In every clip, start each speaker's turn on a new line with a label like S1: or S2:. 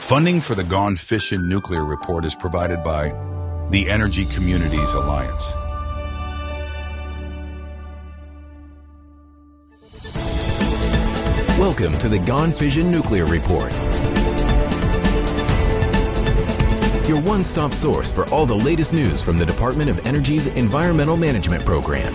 S1: Funding for the Gone Fishin' Nuclear Report is provided by the Energy Communities Alliance.
S2: Welcome to the Gone Fission Nuclear Report, your one-stop source for all the latest news from the Department of Energy's Environmental Management Program.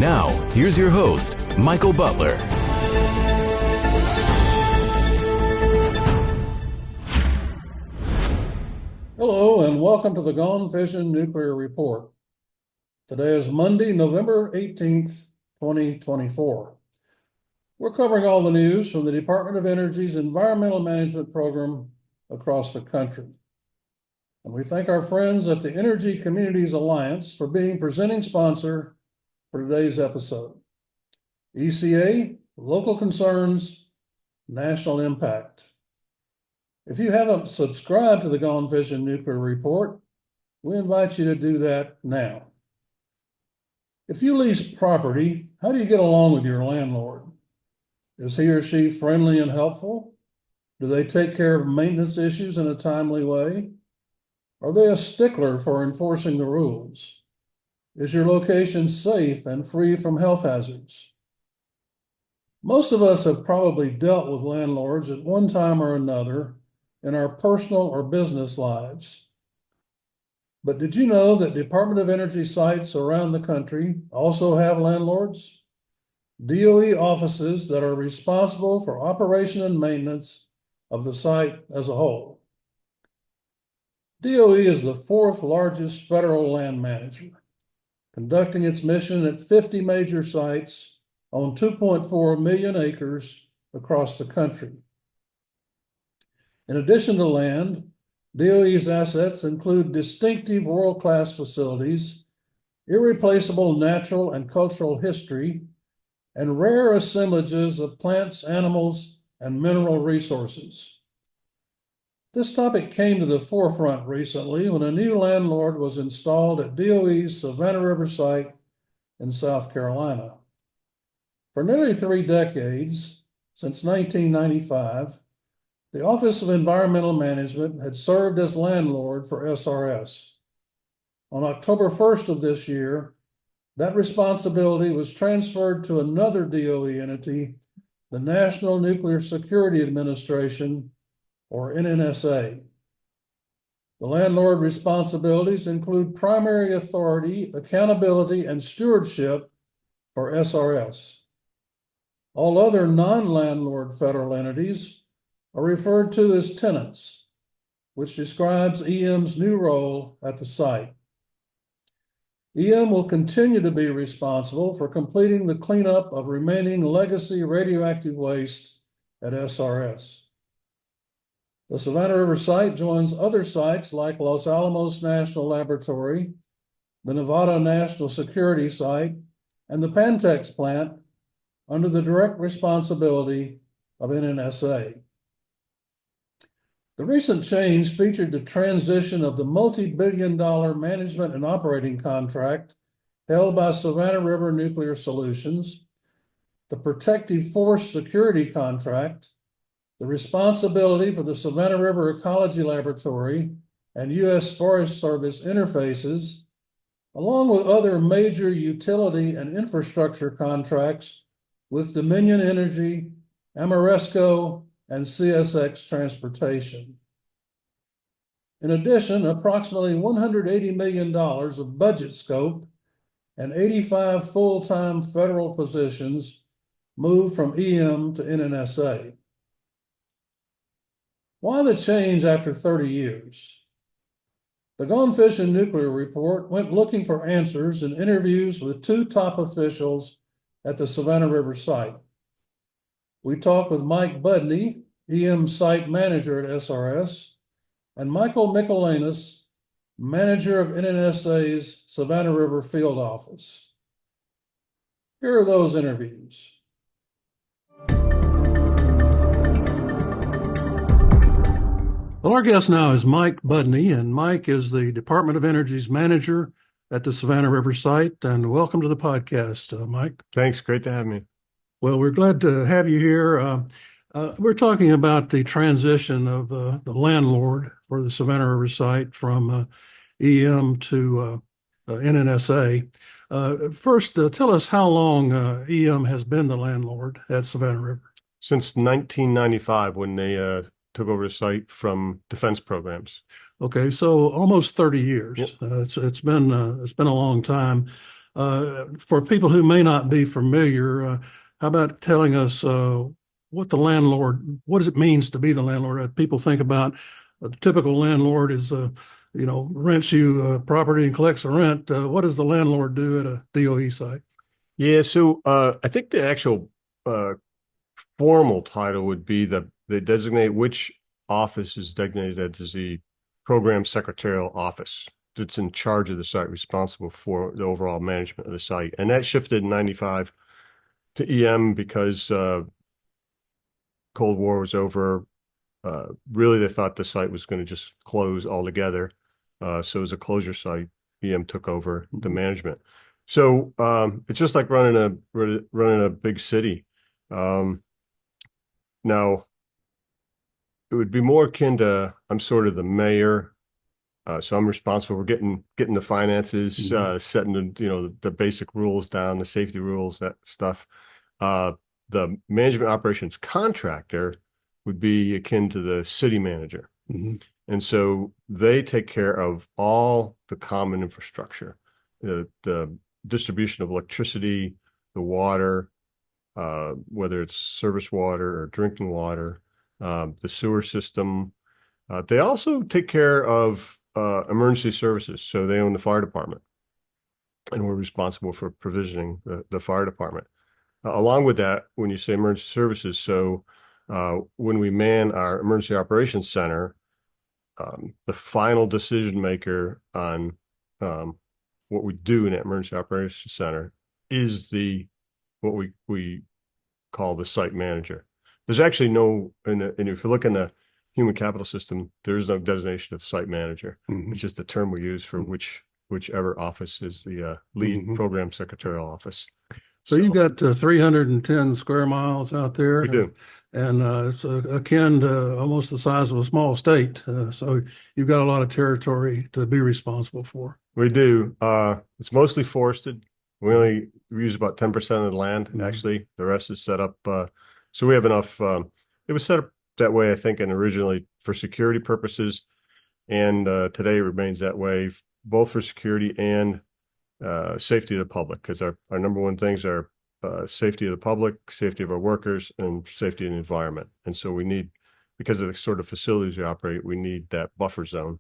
S2: Now, here's your host, Michael Butler.
S3: Hello, and welcome to the Gone Fission Nuclear Report. Today is Monday, November 18th, 2024. We're covering all the news from the Department of Energy's Environmental Management Program across the country. And we thank our friends at the Energy Communities Alliance for being presenting sponsor for today's episode. ECA, Local Concerns, National Impact. If you haven't subscribed to the Gone Fission Nuclear Report, we invite you to do that now. If you lease property, how do you get along with your landlord? Is he or she friendly and helpful? Do they take care of maintenance issues in a timely way? Are they a stickler for enforcing the rules? Is your location safe and free from health hazards? Most of us have probably dealt with landlords at one time or another in our personal or business lives. But did you know that Department of Energy sites around the country also have landlords? DOE offices that are responsible for operation and maintenance of the site as a whole. DOE is the fourth largest federal land manager, conducting its mission at 50 major sites on 2.4 million acres across the country. In addition to land, DOE's assets include distinctive world-class facilities, irreplaceable natural and cultural history, and rare assemblages of plants, animals, and mineral resources. This topic came to the forefront recently when a new landlord was installed at DOE's Savannah River Site in South Carolina. For nearly 3 decades, since 1995, the Office of Environmental Management had served as landlord for SRS. On October 1st of this year, that responsibility was transferred to another DOE entity, the National Nuclear Security Administration, or NNSA. The landlord responsibilities include primary authority, accountability, and stewardship for SRS. All other non-landlord federal entities are referred to as tenants, which describes EM's new role at the site. EM will continue to be responsible for completing the cleanup of remaining legacy radioactive waste at SRS. The Savannah River Site joins other sites like Los Alamos National Laboratory, the Nevada National Security Site, and the Pantex plant under the direct responsibility of NNSA. The recent change featured the transition of the multi-billion-dollar management and operating contract held by Savannah River Nuclear Solutions, the Protective Force Security contract, the responsibility for the Savannah River Ecology Laboratory and U.S. Forest Service interfaces, along with other major utility and infrastructure contracts with Dominion Energy, Ameresco, and CSX Transportation. In addition, approximately $180 million of budget scope and 85 full-time federal positions moved from EM to NNSA. Why the change after 30 years? The Gone Fishin' Nuclear Report went looking for answers in interviews with 2 top officials at the Savannah River Site. We talked with Mike Budney, EM Site Manager at SRS, and Mikolanis, Manager of NNSA's Savannah River Field Office. Here are those interviews. Well, our guest now is Mike Budney, and Mike is the Department of Energy's Manager at the Savannah River Site, and welcome to the podcast, Mike.
S4: Thanks. Great to have me.
S3: Well, we're glad to have you here. We're talking about the transition of the landlord for the Savannah River Site from EM to NNSA. First, tell us how long EM has been the landlord at Savannah River.
S4: Since 1995, when they took over the site from defense programs.
S3: Okay, so almost 30 years.
S4: Yep.
S3: It's been a long time. For people who may not be familiar, how about telling us what it means to be the landlord? People think about the typical landlord is, rents you property and collects the rent. What does the landlord do at a DOE site?
S4: Yeah, so I think the actual formal title would be they designate which office is designated as the program secretarial office that's in charge of the site, responsible for the overall management of the site. And that shifted in 95 to EM because Cold War was over. Really, they thought the site was going to just close altogether. So as a closure site, EM took over the management. So it's just like running a big city. Now, it would be more akin to I'm sort of the mayor, so I'm responsible for getting the finances, setting the basic rules down, the safety rules, that stuff. The management operations contractor would be akin to the city manager. And so they take care of all the common infrastructure, the distribution of electricity, the water, whether it's service water or drinking water, the sewer system. They also take care of emergency services. So they own the fire department, and we're responsible for provisioning the fire department. Along with that, when you say emergency services, so when we man our emergency operations center, the final decision maker on what we do in that emergency operations center is what we call the site manager. There's actually no, and if you look in the human capital system, there is no designation of site manager. It's just the term we use for whichever office is the lead program secretarial office.
S3: So you've got 310 square miles out there.
S4: We do.
S3: And it's akin to almost the size of a small state. So you've got a lot of territory to be responsible for.
S4: We do. It's mostly forested. We use about 10% of the land. Actually, the rest is set up. So we have enough. It was set up that way, I think, and originally for security purposes. And today it remains that way, both for security and safety of the public, because our number one things are safety of the public, safety of our workers, and safety of the environment. And so we need, because of the sort of facilities we operate, we need that buffer zone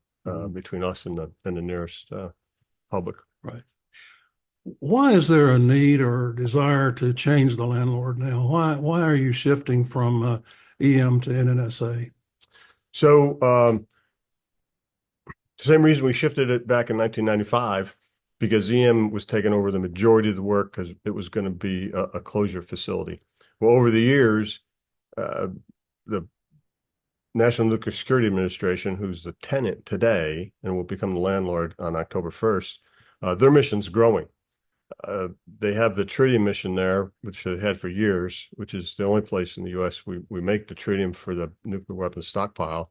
S4: between us and the nearest public.
S3: Right. Why is there a need or desire to change the landlord now? Why are you shifting from EM to NNSA?
S4: So the same reason we shifted it back in 1995, because EM was taking over the majority of the work because it was going to be a closure facility. Well, over the years, the National Nuclear Security Administration, who's the tenant today and will become the landlord on October 1st, their mission's growing. They have the tritium mission there, which they had for years, which is the only place in the U.S. we make the tritium for the nuclear weapons stockpile.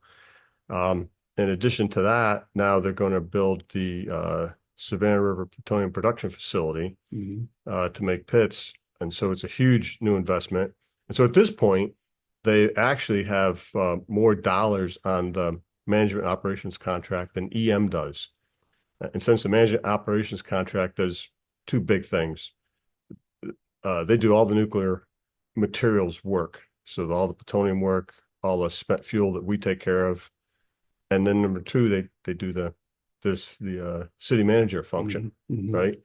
S4: In addition to that, now they're going to build the Savannah River Plutonium Production Facility to make pits. And so it's a huge new investment. And so at this point, they actually have more dollars on the management operations contract than EM does. And since the management operations contract does two big things, they do all the nuclear materials work. So all the plutonium work, all the spent fuel that we take care of. And then number two, they do the city manager function, right?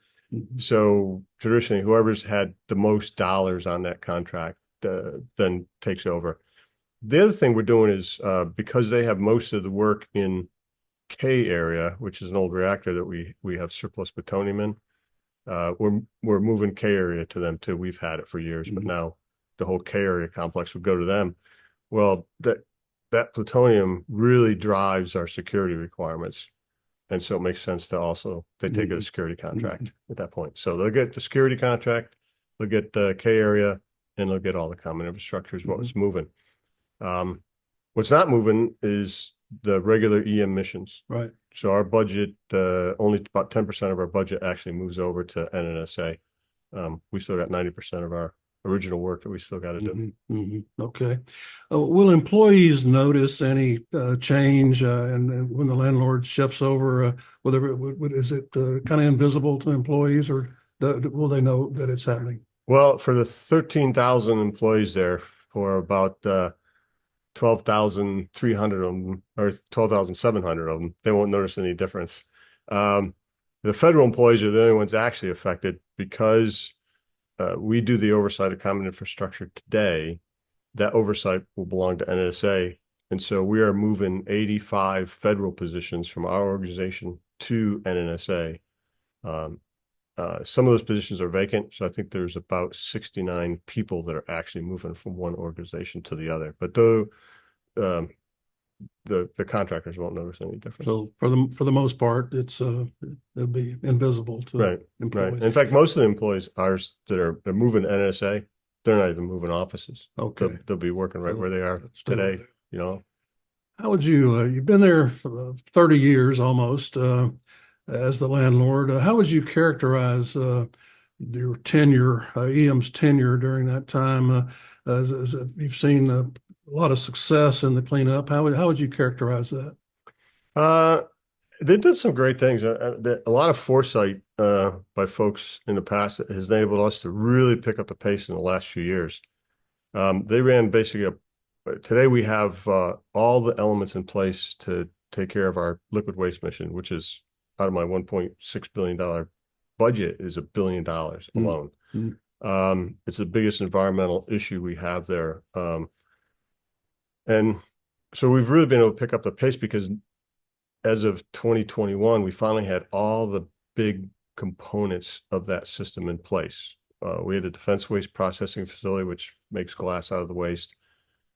S4: So traditionally, whoever's had the most dollars on that contract then takes over. The other thing we're doing is because they have most of the work in K area, which is an old reactor that we have surplus plutonium in, we're moving K area to them too. We've had it for years, but now the whole K area complex would go to them. Well, that plutonium really drives our security requirements. And so it makes sense to also, they take a security contract at that point. So they'll get the security contract, they'll get the K area, and they'll get all the common infrastructure is what was moving. What's not moving is the regular EM missions.
S3: Right.
S4: So our budget, only about 10% of our budget actually moves over to NNSA. We still got 90% of our original work that we still got to do.
S3: Okay. Will employees notice any change and when the landlord shifts over? Whether is it kind of invisible to employees, or will they know that it's happening?
S4: Well, for the 13,000 employees there, for about 12,300 of them, or 12,700 of them, they won't notice any difference. The federal employees are the only ones actually affected because we do the oversight of common infrastructure today. That oversight will belong to NNSA. And so we are moving 85 federal positions from our organization to NNSA. Some of those positions are vacant. So I think there's about 69 people that are actually moving from one organization to the other. But though the contractors won't notice any difference.
S3: So for the most part, it'll be invisible to employees.
S4: Right. In fact, most of the employees ours they're moving to NSA, they're not even moving offices.
S3: Okay.
S4: They'll be working right where they are today. You know.
S3: How would you've been there for 30 years almost as the landlord. How would you characterize your tenure, EM's tenure during that time? As you've seen a lot of success in the cleanup. How would you characterize that?
S4: They did some great things. A lot of foresight by folks in the past that has enabled us to really pick up the pace in the last few years. They ran basically today we have all the elements in place to take care of our liquid waste mission, which is out of my $1.6 billion budget is $1 billion alone. It's the biggest environmental issue we have there. And so we've really been able to pick up the pace because as of 2021, we finally had all the big components of that system in place. We had the defense waste processing facility, which makes glass out of the waste.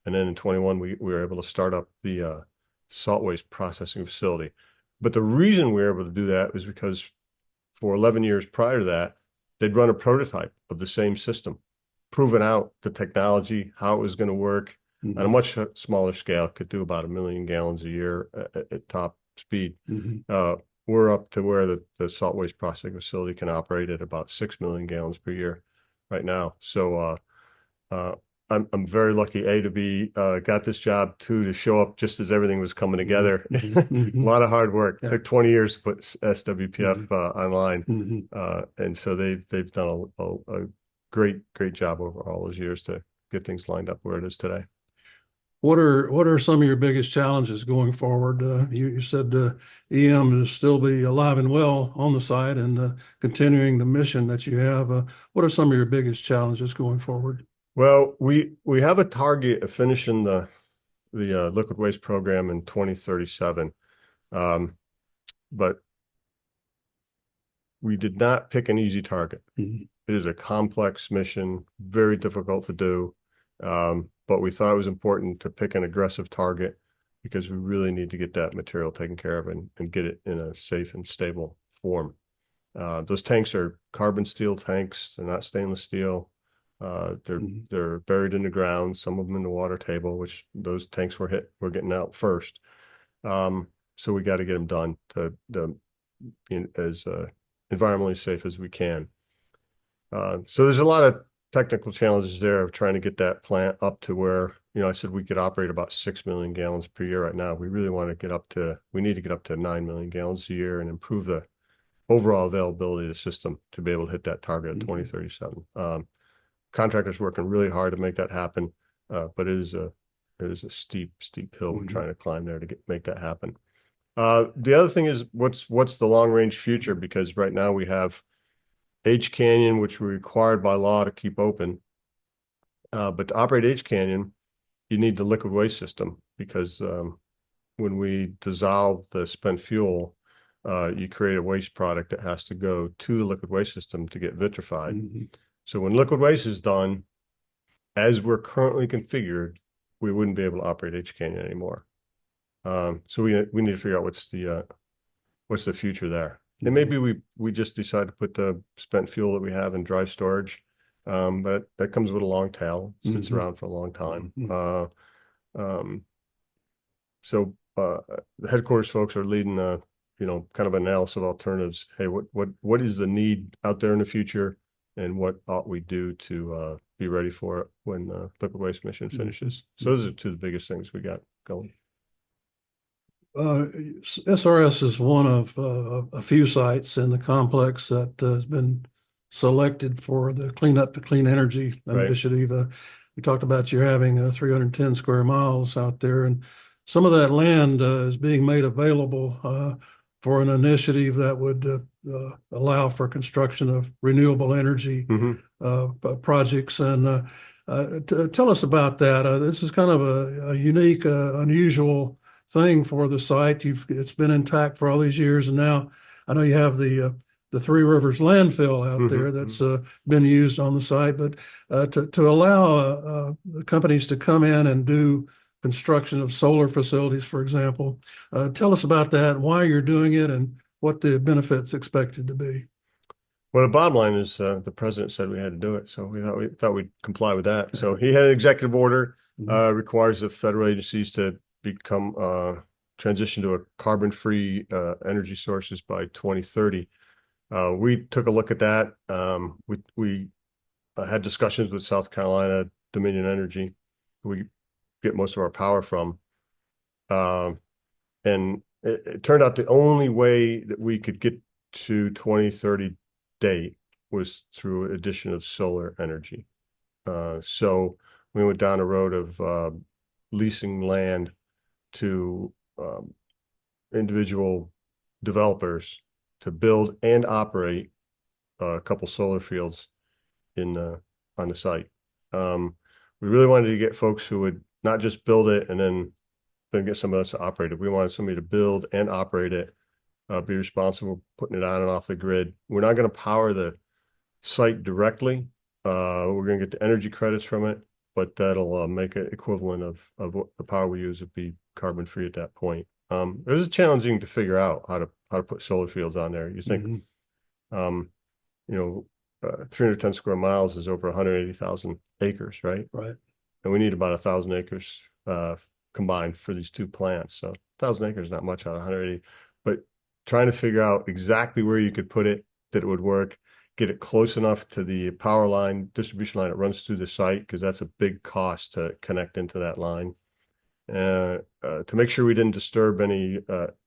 S4: And then in 21, we were able to start up the salt waste processing facility. But the reason we were able to do that was because for 11 years prior to that, they'd run a prototype of the same system, proven out the technology, how it was going to work on a much smaller scale, could do about 1 million gallons a year at top speed. We're up to where the salt waste processing facility can operate at about 6 million gallons per year right now. So I'm very lucky, to be got this job, to show up just as everything was coming together. A lot of hard work. It took 20 years to put SWPF online, and so they've done a great job over all those years to get things lined up where it is today.
S3: What are some of your biggest challenges going forward? You said EM is still be alive and well on the site and continuing the mission that you have. What are some of your biggest challenges going forward?
S4: Well, we have a target of finishing the liquid waste program in 2037, but we did not pick an easy target. It is a complex mission, very difficult to do. But we thought it was important to pick an aggressive target because we really need to get that material taken care of and get it in a safe and stable form. Those tanks are carbon steel tanks. They're not stainless steel. They're buried in the ground, some of them in the water table, which those tanks we're getting out first. So we got to get them done to as environmentally safe as we can. So there's a lot of technical challenges there of trying to get that plant up to where, I said we could operate about 6 million gallons per year right now. We really want to we need to get up to 9 million gallons a year and improve the overall availability of the system to be able to hit that target in 2037. Contractors working really hard to make that happen. But it is a steep hill we're trying to climb there to make that happen. The other thing is what's the long range future? Because right now we have H Canyon, which we're required by law to keep open. But to operate H Canyon, you need the liquid waste system because when we dissolve the spent fuel, you create a waste product that has to go to the liquid waste system to get vitrified. So when liquid waste is done, as we're currently configured, we wouldn't be able to operate H Canyon anymore. So we need to figure out what's the what's the future there? And maybe we just decide to put the spent fuel that we have in dry storage, but that comes with a long tail, sits around for a long time. So the headquarters folks are leading kind of analysis of alternatives. Hey, what is the need out there in the future, and what ought we do to be ready for it when the liquid waste mission finishes? So those are two of the biggest things we got going.
S3: SRS is one of a few sites in the complex that has been selected for the Clean Up to Clean Energy initiative. We talked about you having 310 square miles out there, and some of that land is being made available for an initiative that would allow for construction of renewable energy projects. And tell us about that. This is kind of a unique, unusual thing for the site. It's been intact for all these years, and now I know you have the Three Rivers landfill out there that's been used on the site. But to allow the companies to come in and do construction of solar facilities, for example, tell us about that, why you're doing it, and what the benefits expected to be.
S4: Well, the bottom line is the president said we had to do it, so we thought we'd comply with that. So he had an executive order requires the federal agencies to become transition to a carbon-free energy sources by 2030. We took a look at that. We had discussions with South Carolina Dominion Energy, who we get most of our power from, and it turned out the only way that we could get to 2030 date was through addition of solar energy. So we went down a road of leasing land to individual developers to build and operate a couple solar fields on the site. We really wanted to get folks who would not just build it and then get somebody else to operate it. We wanted somebody to build and operate it, be responsible for putting it on and off the grid. We're not going to power the site directly. We're going to get the energy credits from it, but that'll make it equivalent of what the power we use would be carbon free at that point. It was challenging to figure out how to put solar fields on there. You think, 310 square miles is over 180,000 acres, right?
S3: Right.
S4: And we need about 1,000 acres combined for these two plants. So 1,000 acres is not much out of 180, but trying to figure out exactly where you could put it, that it would work, get it close enough to the power line, distribution line that runs through the site, because that's a big cost to connect into that line. To make sure we didn't disturb any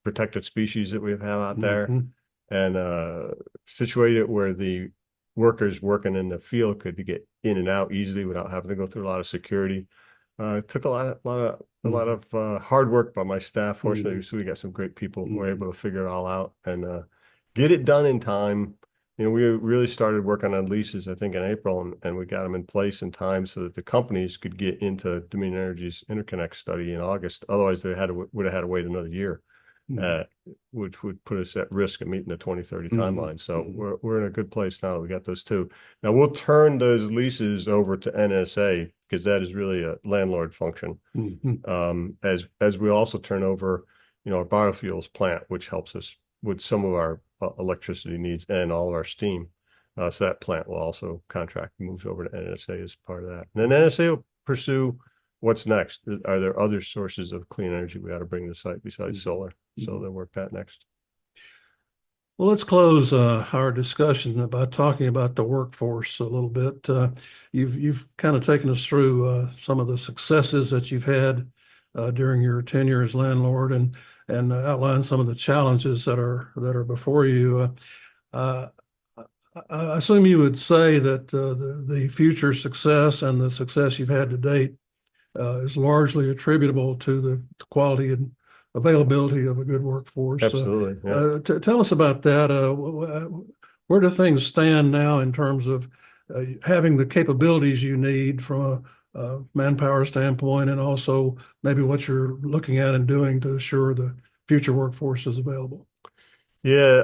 S4: protected species that we have out there, and situate it where the workers working in the field could get in and out easily without having to go through a lot of security. It took a lot of hard work by my staff. Fortunately, so we got some great people who were able to figure it all out and get it done in time. We really started working on leases, I think, in April, and we got them in place in time so that the companies could get into Dominion Energy's interconnect study in August. Otherwise, they would have had to wait another year, which would put us at risk of meeting the 2030 timeline. So we're in a good place now that we got those two. Now we'll turn those leases over to NNSA because that is really a landlord function. As we also turn over, our biofuels plant, which helps us with some of our electricity needs and all of our steam. So that plant will also contract, moves over to NNSA as part of that. And then NNSA will pursue what's next. Are there other sources of clean energy we ought to bring to the site besides solar? So they'll work that next.
S3: Well, let's close our discussion by talking about the workforce a little bit. You've kind of taken us through some of the successes that you've had during your tenure as landlord, and outline some of the challenges that are before you. I assume you would say that the future success and the success you've had to date is largely attributable to the quality and availability of a good workforce.
S4: Absolutely.
S3: Tell us about that. Where do things stand now in terms of having the capabilities you need from a manpower standpoint, and also maybe what you're looking at and doing to assure the future workforce is available?
S4: Yeah,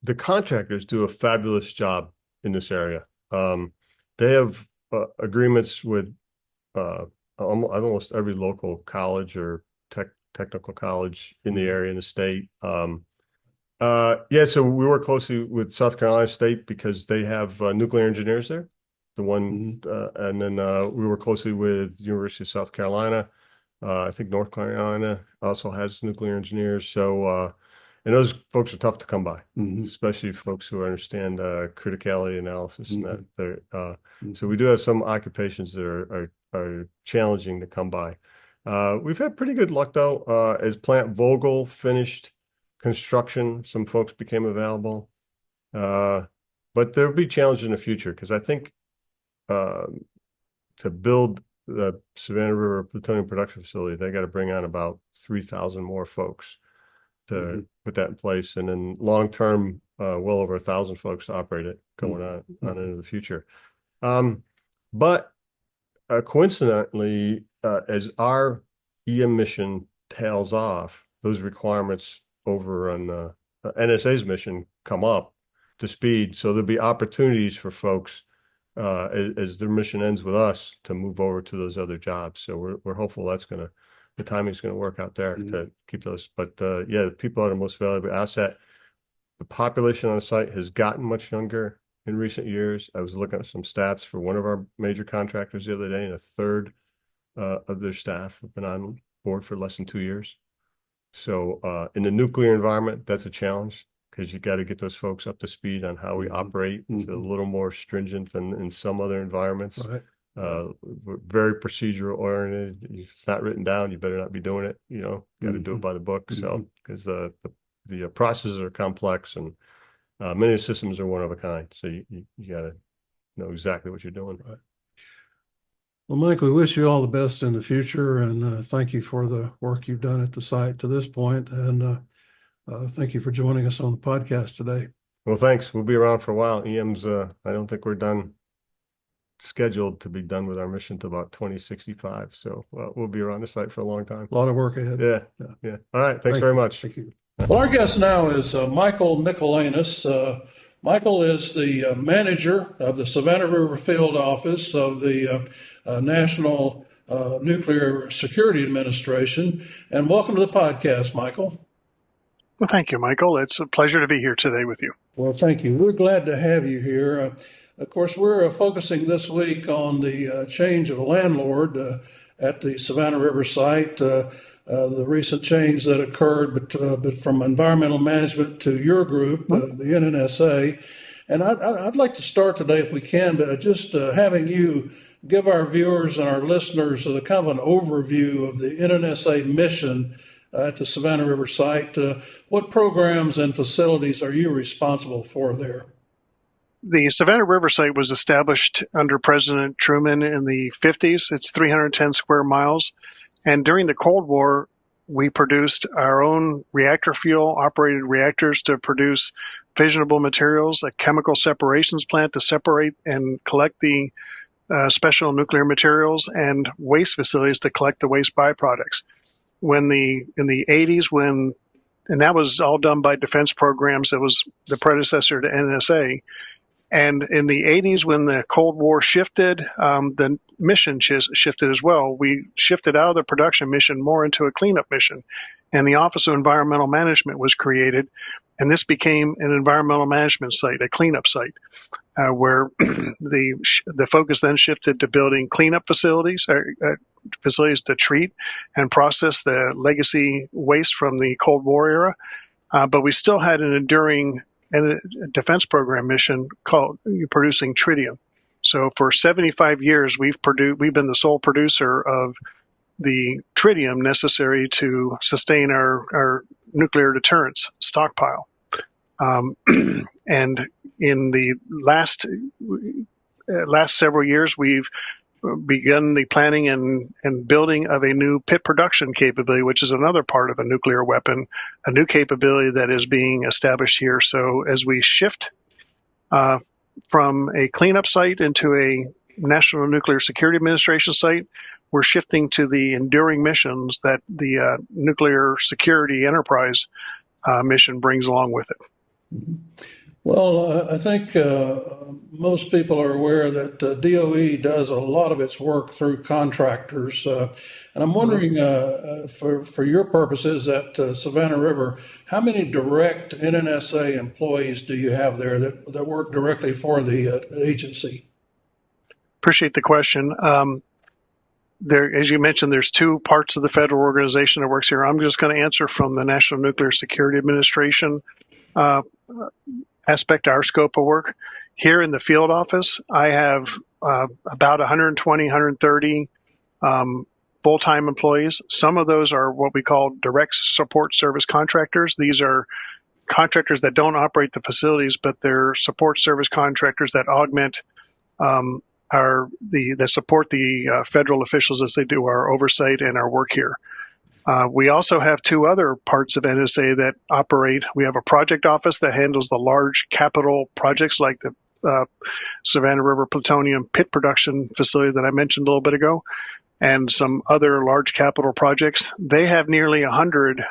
S4: the contractors do a fabulous job in this area. They have agreements with almost every local college or technical college in the area, in the state. Yeah, so we work closely with South Carolina State because they have nuclear engineers there. And then we work closely with University of South Carolina. I think North Carolina also has nuclear engineers. So, and those folks are tough to come by, especially folks who understand criticality analysis and that. So we do have some occupations that are challenging to come by. We've had pretty good luck though. As Plant Vogel finished construction, some folks became available. But there'll be challenges in the future because I think to build the Savannah River Plutonium Production Facility, they got to bring on about 3,000 more folks to put that in place. And then long term, well over 1,000 folks to operate it going on into the future. But coincidentally, as our EM mission tails off, those requirements over on NSA's mission come up to speed. So there'll be opportunities for folks as their mission ends with us to move over to those other jobs. So we're hopeful the timing's gonna work out there to keep those. But yeah, the people are the most valuable asset. The population on the site has gotten much younger in recent years. I was looking at some stats for one of our major contractors the other day, and a third of their staff have been on board for less than 2 years. So in the nuclear environment, that's a challenge because you got to get those folks up to speed on how we operate. It's a little more stringent than in some other environments. Right. We're very procedural oriented. If it's not written down, you better not be doing it. Got to do it by the book. So because the processes are complex and many of the systems are one of a kind. So you got to know exactly what you're doing.
S3: Right. Well, Mike, we wish you all the best in the future, and thank you for the work you've done at the site to this point. And thank you for joining us on the podcast today.
S4: Well, thanks. We'll be around for a while. EM's, I don't think we're scheduled to be done with our mission to about 2065. So we'll be around the site for a long time.
S3: A lot of work ahead.
S4: Yeah. All right. Thanks very much.
S3: Thank you. Well, our guest now is Michael Mikolanis. Michael is the manager of the Savannah River Field Office of the National Nuclear Security Administration. And welcome to the podcast, Michael.
S5: Well, thank you, Michael. It's a pleasure to be here today with you.
S3: Well, thank you. We're glad to have you here. Of course, we're focusing this week on the change of landlord at the Savannah River Site, the recent change that occurred, but from environmental management to your group, the NNSA. And I'd like to start today, if we can, just having you give our viewers and our listeners a kind of an overview of the NNSA mission at the Savannah River Site. What programs and facilities are you responsible for there?
S5: The Savannah River Site was established under President Truman in the 50s. It's 310 square miles. And during the Cold War, we produced our own reactor fuel, operated reactors to produce fissionable materials, a chemical separations plant to separate and collect the special nuclear materials, and waste facilities to collect the waste byproducts. In the 80s, and that was all done by defense programs. It was the predecessor to NNSA. And in the 80s, when the Cold War shifted, the mission shifted as well. We shifted out of the production mission more into a cleanup mission. And the Office of Environmental Management was created. And this became an environmental management site, a cleanup site, where the focus then shifted to building cleanup facilities, facilities to treat and process the legacy waste from the Cold War era. But we still had an enduring defense program mission called producing tritium. So for 75 years, we've been the sole producer of the tritium necessary to sustain our nuclear deterrence stockpile. And in the last several years, we've begun the planning and building of a new pit production capability, which is another part of a nuclear weapon, a new capability that is being established here. So as we shift from a cleanup site into a National Nuclear Security Administration site, we're shifting to the enduring missions that the nuclear security enterprise mission brings along with it.
S3: Well, I think most people are aware that DOE does a lot of its work through contractors. And I'm wondering, for your purposes at Savannah River, how many direct NNSA employees do you have there that work directly for the agency?
S5: Appreciate the question. There, as you mentioned, there's two parts of the federal organization that works here. I'm just going to answer from the National Nuclear Security Administration aspect, our scope of work. Here in the field office, I have about 120, 130 full-time employees. Some of those are what we call direct support service contractors. These are contractors that don't operate the facilities, but they're support service contractors that augment that support the federal officials as they do our oversight and our work here. We also have two other parts of NSA that operate. We have a project office that handles the large capital projects like the Savannah River Plutonium Pit Production Facility that I mentioned a little bit ago, and some other large capital projects. They have nearly 100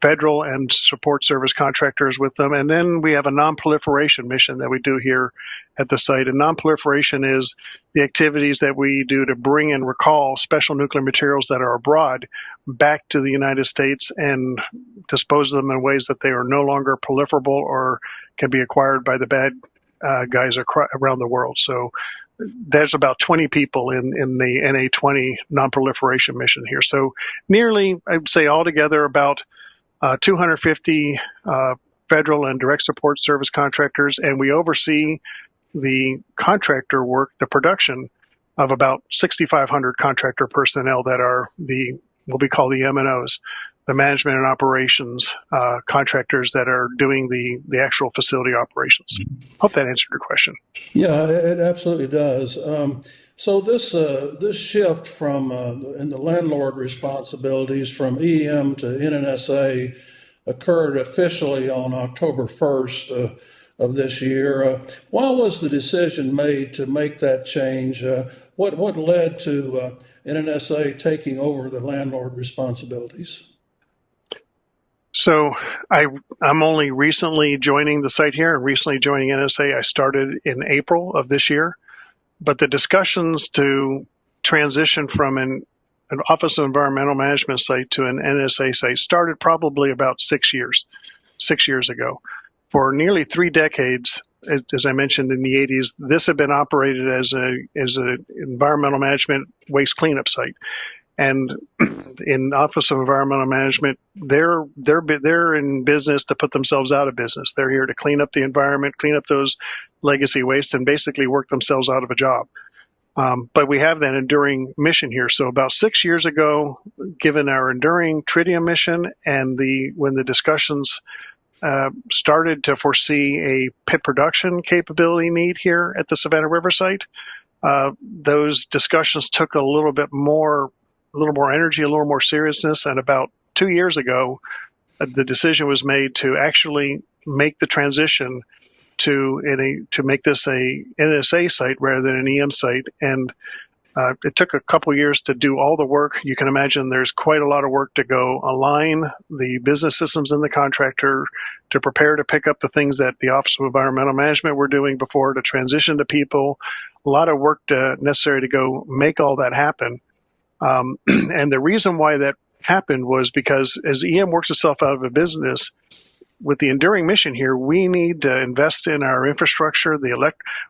S5: federal and support service contractors with them. And then we have a non-proliferation mission that we do here at the site. And non-proliferation is the activities that we do to bring and recall special nuclear materials that are abroad back to the United States and dispose of them in ways that they are no longer proliferable or can be acquired by the bad guys around the world. So there's about 20 people in the NA-20 non-proliferation mission here. So nearly, I'd say altogether, about 250 federal and direct support service contractors, and we oversee the contractor work, the production of about 6,500 contractor personnel that are what we call the M&Os, the management and operations contractors that are doing the actual facility operations. Hope that answered your question.
S3: Yeah, it absolutely does. So this shift from in the landlord responsibilities from EM to NNSA occurred officially on October 1st of this year. Why was the decision made to make that change? What led to NNSA taking over the landlord responsibilities?
S5: So I'm only recently joining the site here and recently joining NSA. I started in April of this year, but the discussions to transition from an Office of Environmental Management site to an NSA site started probably about 6 years ago. For nearly 3 decades, as I mentioned in the 80s, this had been operated as an environmental management waste cleanup site. And in Office of Environmental Management, they're in business to put themselves out of business. They're here to clean up the environment, clean up those legacy waste, and basically work themselves out of a job. But we have that enduring mission here. So about 6 years ago, given our enduring tritium mission and when the discussions started to foresee a pit production capability need here at the Savannah River Site, those discussions took a little more energy, a little more seriousness. And about 2 years ago, the decision was made to actually make the transition to make this a NSA site rather than an EM site. And it took a couple years to do all the work. You can imagine there's quite a lot of work to go align the business systems in the contractor to prepare to pick up the things that the Office of Environmental Management were doing before to transition to people. A lot of work necessary to go make all that happen. And the reason why that happened was because as EM works itself out of a business, with the enduring mission here, we need to invest in our infrastructure.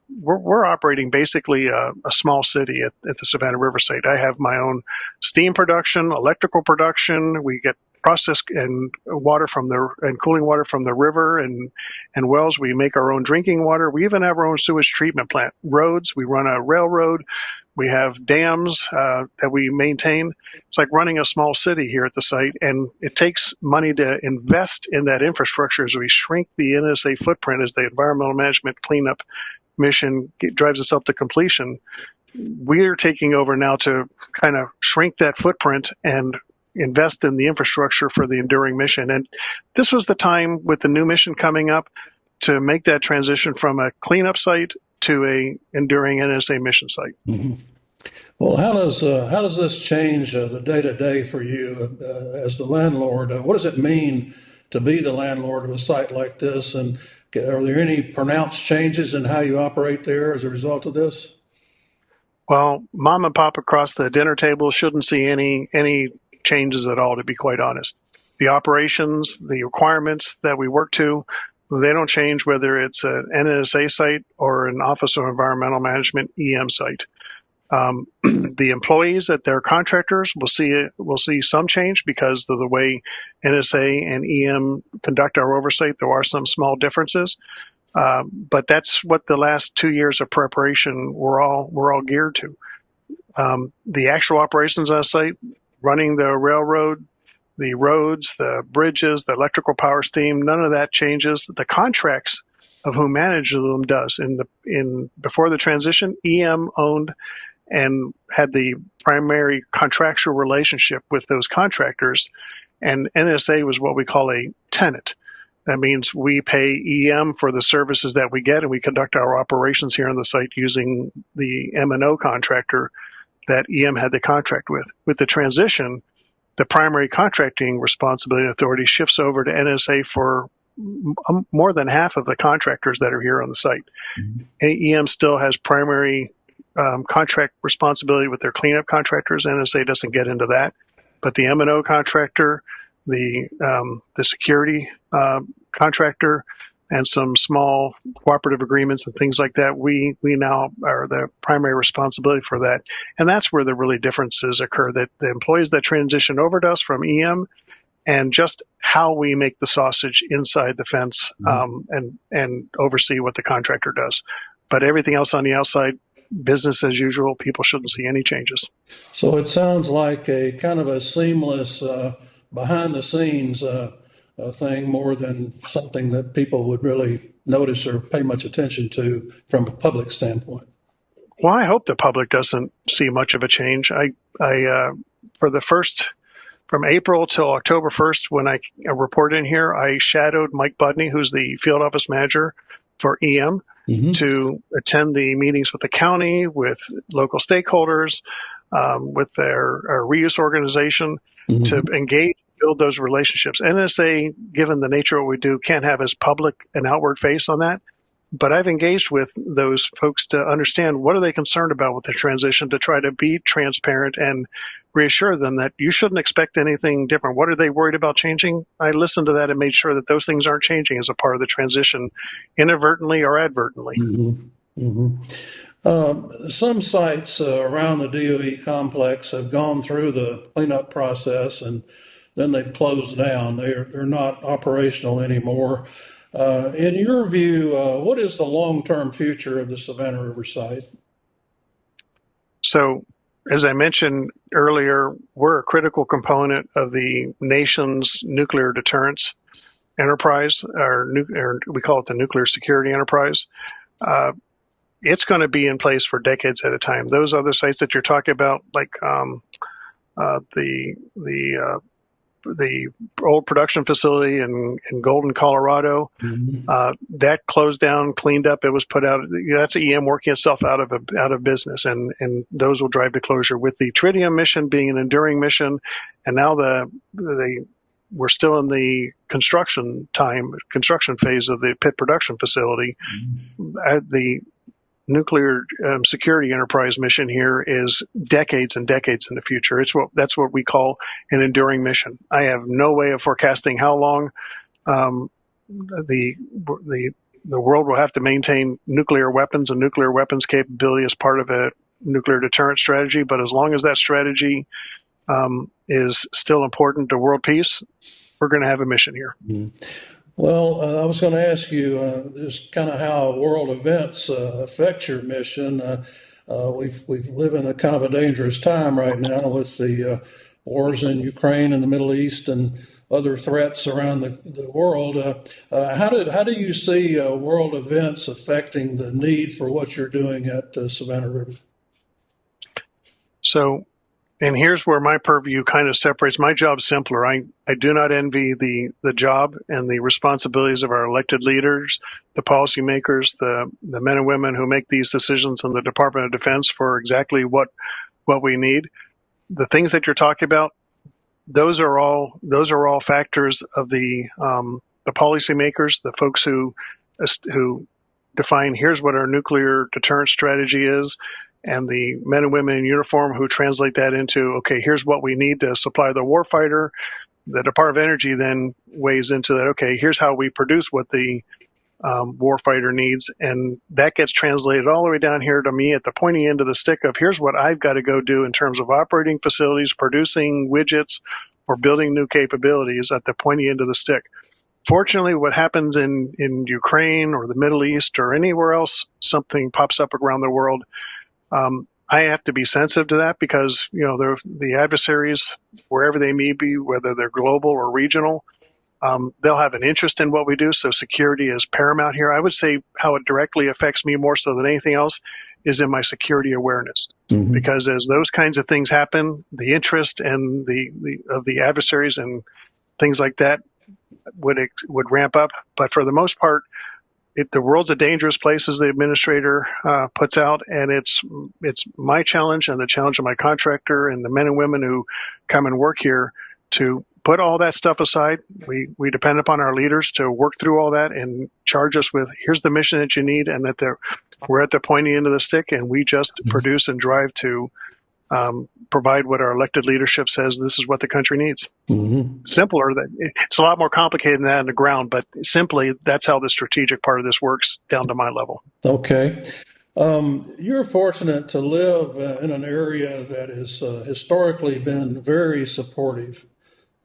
S5: We're operating basically a small city at the Savannah River Site. I have my own steam production, electrical production. We get process and cooling water from the river and wells. We make our own drinking water. We even have our own sewage treatment plant. Roads, we run a railroad. We have dams that we maintain. It's like running a small city here at the site, and it takes money to invest in that infrastructure as we shrink the NSA footprint as the environmental management cleanup mission drives itself to completion. We're taking over now to kind of shrink that footprint and invest in the infrastructure for the enduring mission. And this was the time with the new mission coming up to make that transition from a cleanup site to a enduring NSA mission site.
S3: Mm-hmm. Well, how does this change the day-to-day for you as the landlord? What does it mean to be the landlord of a site like this? And are there any pronounced changes in how you operate there as a result of this?
S5: Well, mom and pop across the dinner table shouldn't see any changes at all, to be quite honest. The operations, the requirements that we work to, they don't change whether it's an NNSA site or an Office of Environmental Management EM site. The employees that they're contractors will see some change because of the way NSA and EM conduct our oversight. There are some small differences. But that's what the last 2 years of preparation we're all geared to. The actual operations on site, running the railroad, the roads, the bridges, the electrical power, steam, none of that changes. The contracts of who manages them does. Before the transition, EM owned and had the primary contractual relationship with those contractors, and NSA was what we call a tenant. That means we pay EM for the services that we get, and we conduct our operations here on the site using the M&O contractor that EM had the contract with. With the transition, the primary contracting responsibility and authority shifts over to NSA for more than half of the contractors that are here on the site. Mm-hmm. EM still has primary contract responsibility with their cleanup contractors. NSA doesn't get into that, but the M&O contractor, the security contractor, and some small cooperative agreements and things like that, we now are the primary responsibility for that. And that's where the really differences occur, that the employees that transition over to us from EM and just how we make the sausage inside the fence, and oversee what the contractor does. But everything else on the outside, business as usual. People shouldn't see any changes.
S3: So it sounds like a kind of a seamless behind the scenes thing, more than something that people would really notice or pay much attention to from a public standpoint.
S5: Well, I hope the public doesn't see much of a change. I for the first, from April till October 1st, when I reported in here, I shadowed Mike Budney, who's the field office manager for EM, to attend the meetings with the county, with local stakeholders, with our reuse organization, to engage, build those relationships. NSA, given the nature of what we do, can't have as public an outward face on that. But I've engaged with those folks to understand what are they concerned about with the transition, to try to be transparent and reassure them that you shouldn't expect anything different. What are they worried about changing? I listened to that and made sure that those things aren't changing as a part of the transition, inadvertently or advertently.
S3: Some sites around the DOE complex have gone through the cleanup process and then they've closed down. They're not operational anymore. In your view, what is the long-term future of the Savannah River Site?
S5: So, as I mentioned earlier, we're a critical component of the nation's nuclear deterrence enterprise, or we call it the nuclear security enterprise. It's going to be in place for decades at a time. Those other sites that you're talking about, like the old production facility in Golden, Colorado, that closed down, cleaned up. It was put out. That's EM working itself out of business, and those will drive to closure. With the tritium mission being an enduring mission, and now we're still in the construction phase of the pit production facility. The nuclear security enterprise mission here is decades and decades in the future. That's what we call an enduring mission. I have no way of forecasting how long the world will have to maintain nuclear weapons and nuclear weapons capability as part of a nuclear deterrent strategy. But as long as that strategy is still important to world peace, we're going to have a mission here.
S3: Well, I was going to ask you just kind of how world events affect your mission. We live in a kind of a dangerous time right now with the wars in Ukraine and the Middle East and other threats around the world. How do you see world events affecting the need for what you're doing at Savannah River?
S5: So, and here's where my purview kind of separates. My job's simpler. I do not envy the job and the responsibilities of our elected leaders, the policymakers, the men and women who make these decisions in the Department of Defense for exactly what we need. The things that you're talking about, those are all factors of the policymakers, the folks who define here's what our nuclear deterrent strategy is, and the men and women in uniform who translate that into, okay, here's what we need to supply the warfighter. The Department of Energy then weighs into that, okay, here's how we produce what the warfighter needs, and that gets translated all the way down here to me at the pointy end of the stick of here's what I've got to go do in terms of operating facilities, producing widgets, or building new capabilities at the pointy end of the stick. Fortunately, what happens in Ukraine or the Middle East or anywhere else something pops up around the world, I have to be sensitive to that because, you know, the adversaries, wherever they may be, whether they're global or regional, they'll have an interest in what we do. So security is paramount here. I would say how it directly affects me more so than anything else is in my security awareness. Mm-hmm. Because as those kinds of things happen, the interest and of the adversaries and things like that would ramp up. But for the most part, the world's a dangerous place, as the administrator puts out, and it's my challenge and the challenge of my contractor and the men and women who come and work here to put all that stuff aside. We depend upon our leaders to work through all that and charge us with, here's the mission that you need, and that we're at the pointy end of the stick, and we just produce and drive to provide what our elected leadership says this is what the country needs. Mm-hmm. Simpler, it's a lot more complicated than that on the ground, but simply that's how the strategic part of this works down to my level.
S3: Okay. You're fortunate to live in an area that has historically been very supportive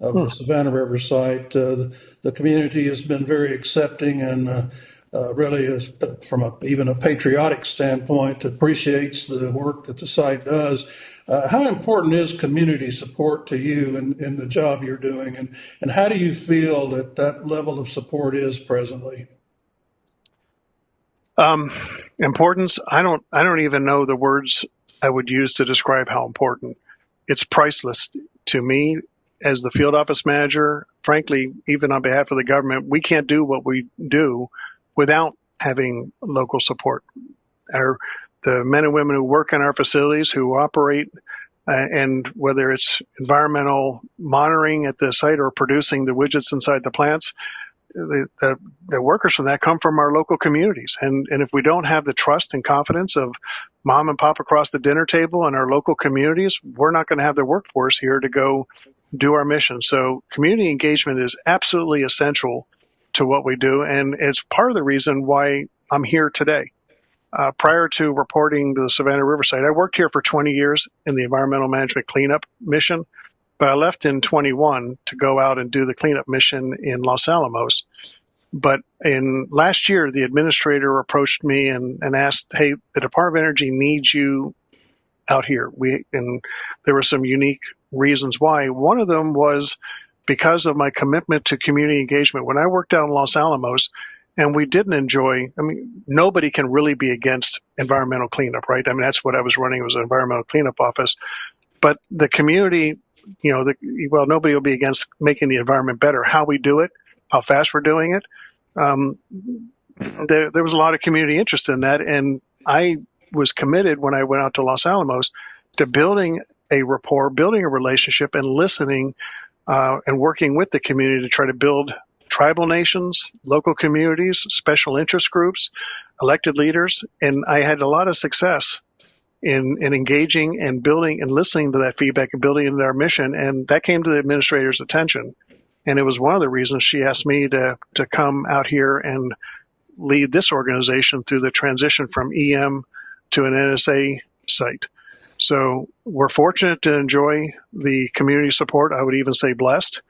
S3: of the Savannah River Site. The community has been very accepting and really is, from even a patriotic standpoint, appreciates the work that the site does. How important is community support to you in the job you're doing, and how do you feel that level of support is presently?
S5: Importance, I don't even know the words I would use to describe how important. It's priceless to me as the field office manager. Frankly, even on behalf of the government, we can't do what we do without having local support. The men and women who work in our facilities, who operate, and whether it's environmental monitoring at the site or producing the widgets inside the plants, the workers from that come from our local communities. And if we don't have the trust and confidence of mom and pop across the dinner table in our local communities, we're not going to have the workforce here to go do our mission. So community engagement is absolutely essential to what we do, and it's part of the reason why I'm here today. Prior to reporting to the Savannah River Site, I worked here for 20 years in the environmental management cleanup mission, but I left in 21 to go out and do the cleanup mission in Los Alamos. But in last year, the administrator approached me and asked, hey, the Department of Energy needs you out here. And there were some unique reasons why. One of them was because of my commitment to community engagement. When I worked out in Los Alamos, and we didn't enjoy, I mean, nobody can really be against environmental cleanup, right? I mean, that's what I was running, was an environmental cleanup office. But the community, nobody will be against making the environment better. How we do it, how fast we're doing it. There was a lot of community interest in that. And I was committed when I went out to Los Alamos to building a rapport, building a relationship, and listening and working with the community to try to build tribal nations, local communities, special interest groups, elected leaders. And I had a lot of success in engaging and building and listening to that feedback and building into our mission. And that came to the administrator's attention. And it was one of the reasons she asked me to come out here and lead this organization through the transition from EM to an NNSA site. So we're fortunate to enjoy the community support. I would even say blessed.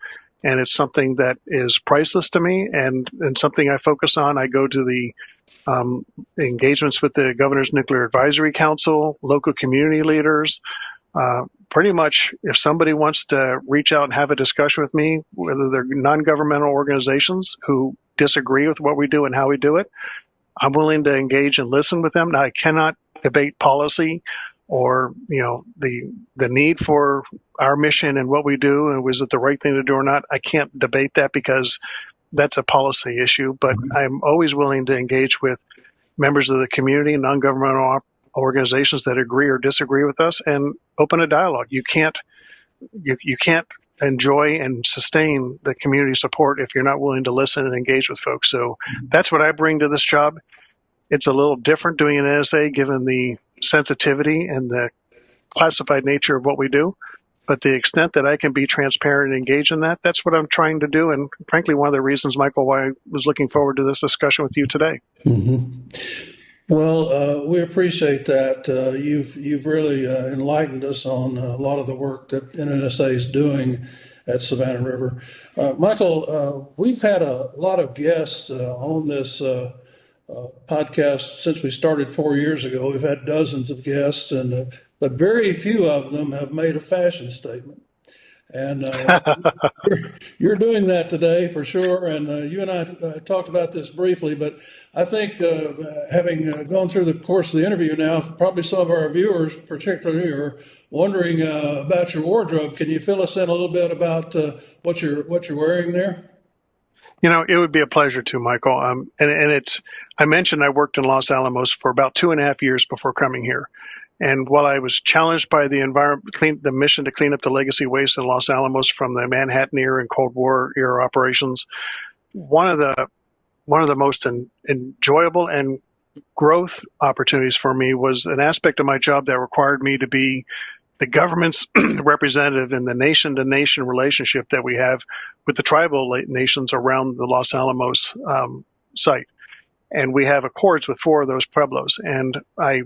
S5: And it's something that is priceless to me and something I focus on. I go to the engagements with the Governor's Nuclear Advisory Council, local community leaders. Pretty much if somebody wants to reach out and have a discussion with me, whether they're non-governmental organizations who disagree with what we do and how we do it, I'm willing to engage and listen with them. Now, I cannot debate policy or, the need for our mission and what we do, and was it the right thing to do or not. I can't debate that because that's a policy issue, but I'm always willing to engage with members of the community, non-governmental organizations that agree or disagree with us, and open a dialogue. You can't enjoy and sustain the community support if you're not willing to listen and engage with folks. So that's what I bring to this job. It's a little different doing an NSA given the sensitivity and the classified nature of what we do. But the extent that I can be transparent and engage in that, that's what I'm trying to do. And frankly, one of the reasons, Michael, why I was looking forward to this discussion with you today.
S3: Well, we appreciate that. You've really enlightened us on a lot of the work that NNSA is doing at Savannah River. Michael, we've had a lot of guests on this podcast since we started 4 years ago. We've had dozens of guests, but very few of them have made a fashion statement. And you're doing that today for sure. And you and I talked about this briefly, but I think having gone through the course of the interview now, probably some of our viewers particularly are wondering about your wardrobe. Can you fill us in a little bit about what you're wearing there?
S5: It would be a pleasure to, Michael. I mentioned I worked in Los Alamos for about 2.5 years before coming here. And while I was challenged by the mission to clean up the legacy waste in Los Alamos from the Manhattan era and Cold War era operations, one of the most enjoyable and growth opportunities for me was an aspect of my job that required me to be the government's representative in the nation-to-nation relationship that we have with the tribal nations around the Los Alamos site. And we have accords with 4 of those pueblos. And I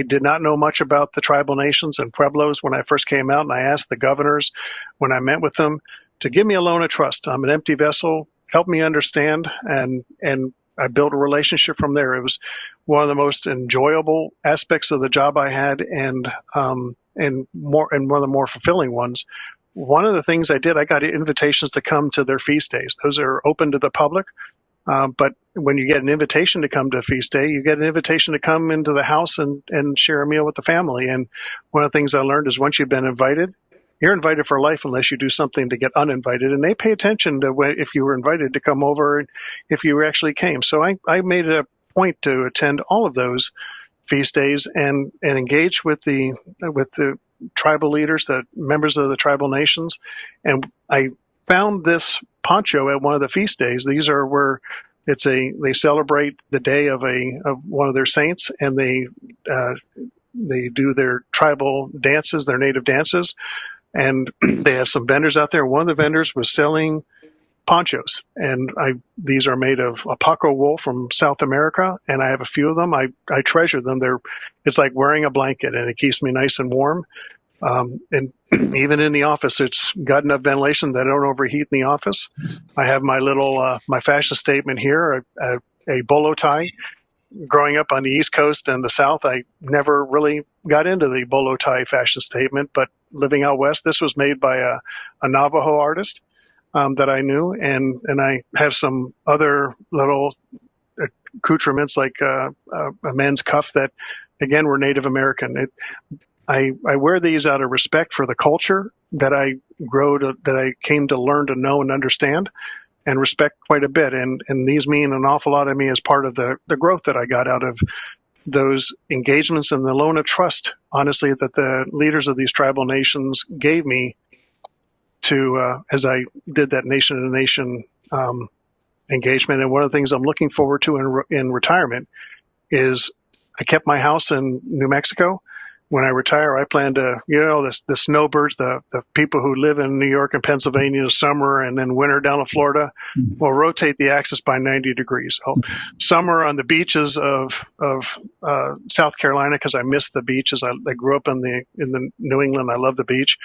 S5: did not know much about the tribal nations and pueblos when I first came out, and I asked the governors when I met with them to give me a loan of trust. I'm an empty vessel. Help me understand, and I built a relationship from there. It was one of the most enjoyable aspects of the job I had, and one of the more fulfilling ones. One of the things I did, I got invitations to come to their feast days. Those are open to the public. But when you get an invitation to come to a feast day, you get an invitation to come into the house and share a meal with the family. And one of the things I learned is once you've been invited, you're invited for life unless you do something to get uninvited. And they pay attention to if you were invited to come over and if you actually came. So I made it a point to attend all of those feast days and engage with the tribal leaders, the members of the tribal nations. And I found this poncho at one of the feast days. These are where they celebrate the day of one of their saints, and they do their tribal dances, their native dances, and they have some vendors out there. One of the vendors was selling ponchos, and these are made of alpaca wool from South America, and I have a few of them. I treasure them. It's like wearing a blanket, and it keeps me nice and warm. And even in the office, it's got enough ventilation that I don't overheat in the office. I have my little my fashion statement here, a bolo tie. Growing up on the East Coast and the South, I never really got into the bolo tie fashion statement, but living out west, this was made by a Navajo artist that I knew, and I have some other little accoutrements like a men's cuff that, again, were Native American. I wear these out of respect for the culture that I came to learn to know and understand and respect quite a bit. And these mean an awful lot to me as part of the growth that I got out of those engagements and the loan of trust, honestly, that the leaders of these tribal nations gave me to as I did that nation-to-nation engagement. And one of the things I'm looking forward to in retirement is I kept my house in New Mexico. When I retire, I plan to, the snowbirds, the people who live in New York and Pennsylvania in the summer and then winter down in Florida, will rotate the axis by 90 degrees. Summer on the beaches of South Carolina, because I miss the beaches. I grew up in the New England. I love the beach.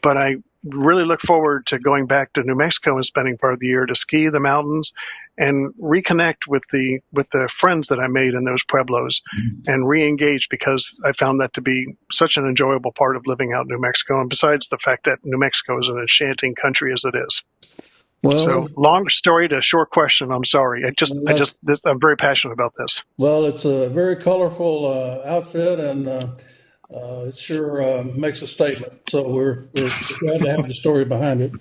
S5: But I really look forward to going back to New Mexico and spending part of the year to ski the mountains and reconnect with the friends that I made in those pueblos and re-engage, because I found that to be such an enjoyable part of living out in New Mexico. And besides the fact that New Mexico is an enchanting country as it is. Well, so long story to short question. I'm sorry. I'm very passionate about this.
S3: Well, it's a very colorful outfit, and it sure makes a statement. So we're glad to have the story behind it.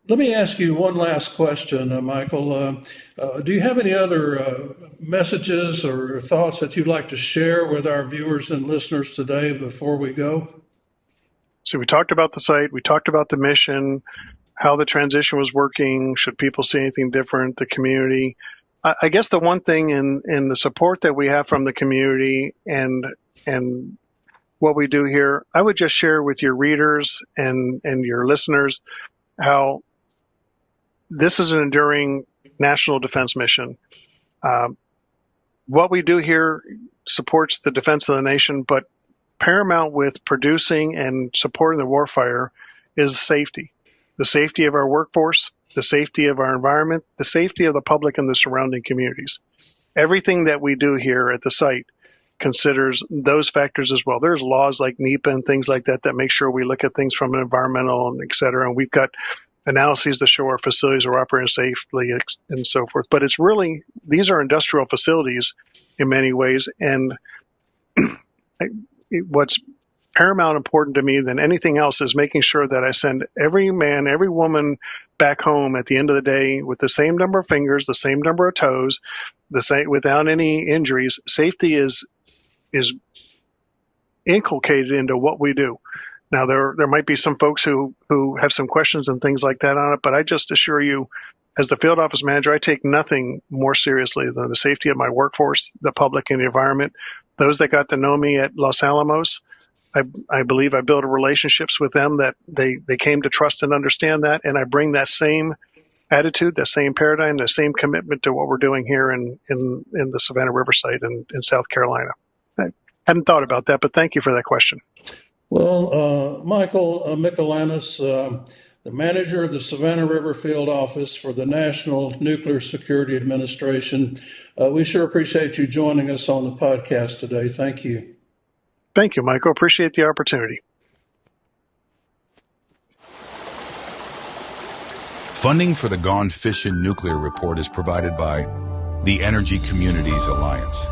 S3: Let me ask you one last question, Michael. Do you have any other messages or thoughts that you'd like to share with our viewers and listeners today before we go?
S5: So we talked about the site, we talked about the mission, how the transition was working, should people see anything different, the community. I guess the one thing in the support that we have from the community and what we do here, I would just share with your readers and your listeners how this is an enduring national defense mission. What we do here supports the defense of the nation, but paramount with producing and supporting the warfighter is safety. The safety of our workforce, the safety of our environment, the safety of the public and the surrounding communities. Everything that we do here at the site considers those factors as well. There's laws like NEPA and things like that that make sure we look at things from an environmental and et cetera. And we've got analyses that show our facilities are operating safely and so forth. But it's really, these are industrial facilities in many ways. And what's paramount important to me than anything else is making sure that I send every man, every woman back home at the end of the day with the same number of fingers, the same number of toes, the same, without any injuries. Safety is inculcated into what we do. Now, there might be some folks who have some questions and things like that on it, but I just assure you, as the field office manager, I take nothing more seriously than the safety of my workforce, the public, and the environment. Those that got to know me at Los Alamos, I believe I built relationships with them that they came to trust and understand that, and I bring that same attitude, that same paradigm, that same commitment to what we're doing here in the Savannah River Site in South Carolina. I hadn't thought about that, but thank you for that question.
S3: Well, Michael Mikolanis, the manager of the Savannah River Field Office for the National Nuclear Security Administration, we sure appreciate you joining us on the podcast today. Thank you.
S5: Thank you, Michael. Appreciate the opportunity.
S1: Funding for the Gone Fishin' Nuclear Report is provided by the Energy Communities Alliance.